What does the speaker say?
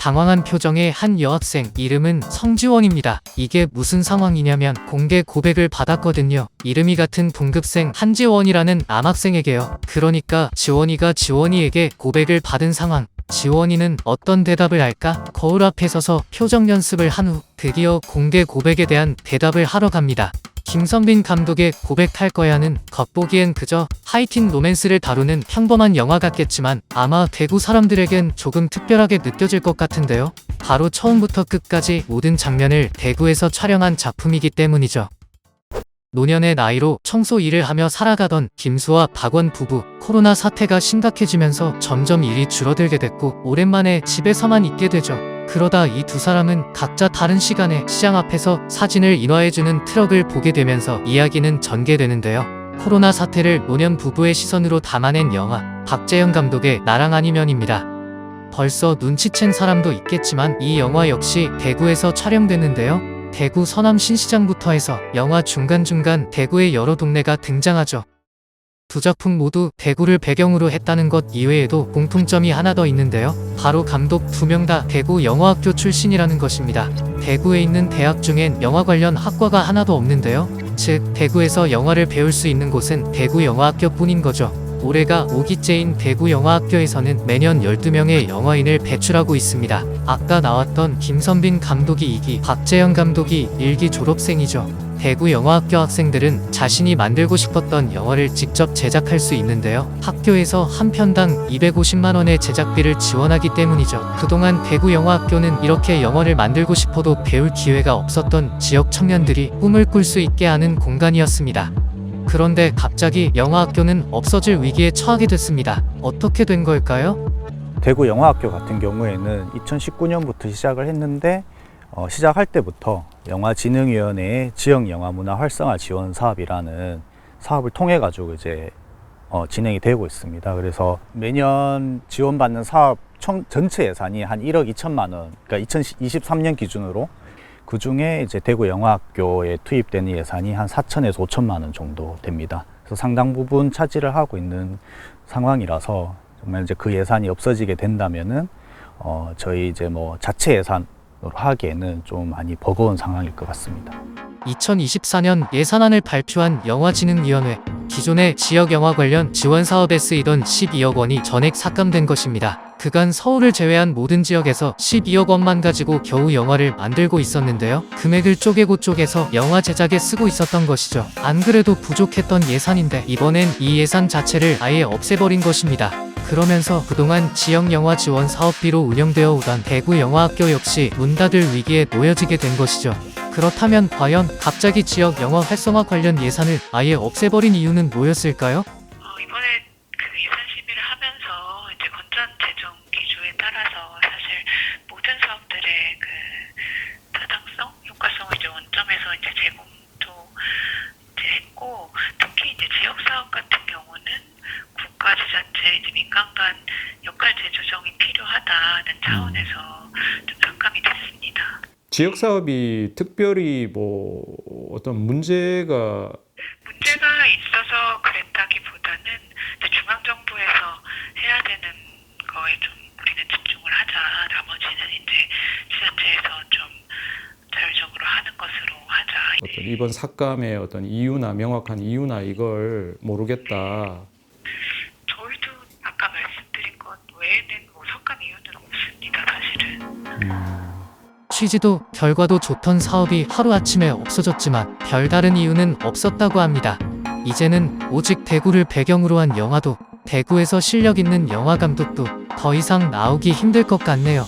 당황한 표정의 한 여학생, 이름은 성지원입니다. 이게 무슨 상황이냐면 공개 고백을 받았거든요. 이름이 같은 동급생 한지원이라는 남학생에게요. 그러니까 지원이가 지원이에게 고백을 받은 상황. 지원이는 어떤 대답을 할까? 거울 앞에 서서 표정 연습을 한 후 드디어 공개 고백에 대한 대답을 하러 갑니다. 김선빈 감독의 고백할 거야는 겉보기엔 그저 하이틴 로맨스를 다루는 평범한 영화 같겠지만 아마 대구 사람들에겐 조금 특별하게 느껴질 것 같은데요. 바로 처음부터 끝까지 모든 장면을 대구에서 촬영한 작품이기 때문이죠. 노년의 나이로 청소 일을 하며 살아가던 김수와 박원 부부. 코로나 사태가 심각해지면서 점점 일이 줄어들게 됐고 오랜만에 집에서만 있게 되죠. 그러다 이 두 사람은 각자 다른 시간에 시장 앞에서 사진을 인화해주는 트럭을 보게 되면서 이야기는 전개되는데요. 코로나 사태를 노년 부부의 시선으로 담아낸 영화, 박재영 감독의 나랑 아니면입니다. 벌써 눈치챈 사람도 있겠지만 이 영화 역시 대구에서 촬영됐는데요. 대구 서남 신시장부터 해서 영화 중간중간 대구의 여러 동네가 등장하죠. 두 작품 모두 대구를 배경으로 했다는 것 이외에도 공통점이 하나 더 있는데요. 바로 감독 두 명 다 대구 영화학교 출신이라는 것입니다. 대구에 있는 대학 중엔 영화 관련 학과가 하나도 없는데요. 즉, 대구에서 영화를 배울 수 있는 곳은 대구 영화학교 뿐인 거죠. 올해가 5기째인 대구 영화학교에서는 매년 12명의 영화인을 배출하고 있습니다. 아까 나왔던 김선빈 감독이 2기, 박재영 감독이 1기 졸업생이죠. 대구 영화학교 학생들은 자신이 만들고 싶었던 영화를 직접 제작할 수 있는데요. 학교에서 한 편당 250만 원의 제작비를 지원하기 때문이죠. 그동안 대구 영화학교는 이렇게 영화를 만들고 싶어도 배울 기회가 없었던 지역 청년들이 꿈을 꿀 수 있게 하는 공간이었습니다. 그런데 갑자기 영화학교는 없어질 위기에 처하게 됐습니다. 어떻게 된 걸까요? 대구 영화학교 같은 경우에는 2019년부터 시작을 했는데 시작할 때부터 영화진흥위원회의 지역영화문화 활성화 지원 사업이라는 사업을 통해 가지고 이제 진행이 되고 있습니다. 그래서 매년 지원받는 사업 전체 예산이 한 1억 2천만 원, 그러니까 2023년 기준으로 그 중에 이제 대구 영화학교에 투입되는 예산이 한 4천에서 5천만 원 정도 됩니다. 그래서 상당 부분 차지를 하고 있는 상황이라서 정말 이제 그 예산이 없어지게 된다면은 저희 이제 뭐 자체 예산으로 하기에는 좀 많이 버거운 상황일 것 같습니다. 2024년 예산안을 발표한 영화진흥위원회. 기존의 지역영화 관련 지원 사업에 쓰이던 12억 원이 전액 삭감된 것입니다. 그간 서울을 제외한 모든 지역에서 12억 원만 가지고 겨우 영화를 만들고 있었는데요. 금액을 쪼개고 쪼개서 영화 제작에 쓰고 있었던 것이죠. 안 그래도 부족했던 예산인데 이번엔 이 예산 자체를 아예 없애버린 것입니다. 그러면서 그동안 지역영화 지원 사업비로 운영되어 오던 대구 영화학교 역시 문 닫을 위기에 놓여지게 된 것이죠. 그렇다면 과연 갑자기 지역 영화 활성화 관련 예산을 아예 없애버린 이유는 뭐였을까요? 이번에 그 예산 심의를 하면서 이제 건전 재정 기조에 따라서 사실 모든 사업들의 그 타당성, 효과성을 이제 원점에서 이제 재검토 이제 했고, 특히 이제 지역 사업 같은 경우는 국가 지자체 이제 민간 간 역할 재조정이 필요하다는 차원에서 좀 삭감이 됐습니다. 지역 사업이 특별히 뭐 어떤 문제가 있어서 그랬다기보다는 중앙 정부에서 해야 되는 거에 좀 우리는 집중을 하자. 나머지는 이제 지자체에서 좀 자율적으로 하는 것으로 하자. 어떤 이번 삭감의 어떤 이유나 명확한 이유나 이걸 모르겠다. 저희도 아까 말씀드린 것 외에는 뭐 삭감 이유는 없습니다, 사실은. 취지도 결과도 좋던 사업이 하루아침에 없어졌지만 별다른 이유는 없었다고 합니다. 이제는 오직 대구를 배경으로 한 영화도, 대구에서 실력 있는 영화 감독도 더 이상 나오기 힘들 것 같네요.